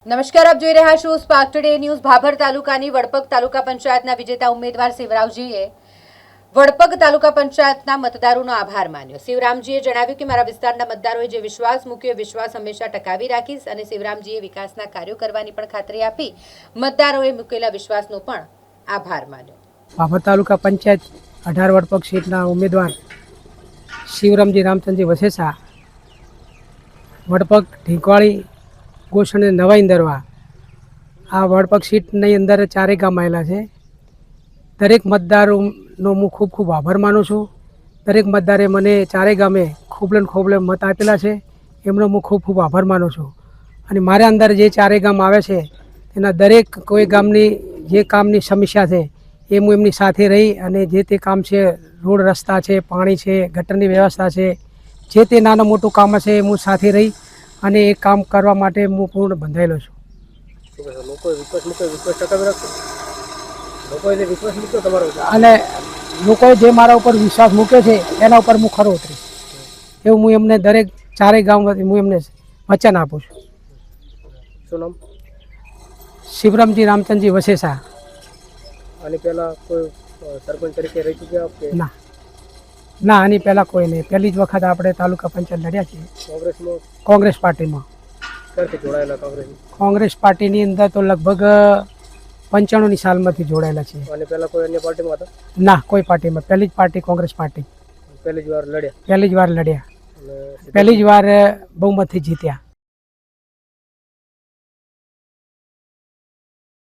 નમસ્કાર, આપ જોઈ રહ્યા છો સ્પાર્ક ટુડે ન્યૂઝ। ભાભર તાલુકાની વડપગ તાલુકા પંચાયતના વિજેતા ઉમેદવાર શિવરામજીએ વડપગ તાલુકા પંચાયતના મતદારોનો આભાર માન્યો। શિવરામજીએ જણાવ્યું કે મારા વિસ્તારના મતદારોએ જે વિશ્વાસ મૂક્યો વિશ્વાસ હંમેશા ટકાવી રાખીશ અને શિવરામજીએ વિકાસના કાર્યો કરવાની પણ ખાતરી આપી મતદારોએ મૂકેલા વિશ્વાસનો પણ આભાર માન્યો। ભાભર તાલુકા પંચાયત 18 વડપગ સીટના ઉમેદવાર શિવરામજી રામચંદ્રજી વસેસા વડપગ ઢીંકવાળી ગોસણ નવાઈ દરવા આ વડપગ સીટની અંદર 4 ગામ આવેલા છે। દરેક મતદારોનો હું ખૂબ ખૂબ આભાર માનું છું। દરેક મતદારે મને 4 ગામે ખૂબ મત આપેલા છે, એમનો હું ખૂબ ખૂબ આભાર માનું છું। અને મારા અંદર જે 4 ગામ આવે છે તેના દરેક કોઈ ગામની જે કામની સમસ્યા છે એ હું એમની સાથે રહી અને જે તે કામ છે, રોડ રસ્તા છે, પાણી છે, ગટરની વ્યવસ્થા છે, જે તે નાનું મોટું કામ છે હું સાથે રહી અને એ કામ કરવા માટે હું પૂર્ણ બંધાયેલો છું। અને લોકોએ જે મારા ઉપર વિશ્વાસ મૂક્યો છે એના ઉપર હું ખરો ઉતરીશ એવું હું એમને દરેક 4 ગામ હું એમને વચન આપું છું। શું નામ? શિવરામજી રામચંદ્રજી વસેસા। આની પહેલા કોઈ સરપંચ તરીકે રહી ચૂક્યા કે ના ના, આની પહેલાં કોઈ નહીં, પહેલી જ વખત આપણે તાલુકા પંચાયત લડ્યા છીએ કોંગ્રેસમાં? કોંગ્રેસ પાર્ટીમાં। ક્યારથી જોડાયેલા કોંગ્રેસમાં? કોંગ્રેસ પાર્ટીની અંદર તો લગભગ 95ની સાલમાંથી જોડાયેલા છીએ। આની પહેલા કોઈ અન્ય પાર્ટીમાં હતા? ના, કોઈ પાર્ટીમાં, પહેલી જ પાર્ટી કોંગ્રેસ પાર્ટી। પહેલી જ વાર લડ્યા પહેલી જ વાર લડ્યા, અને પહેલી જ વાર બહુમતથી જીત્યા।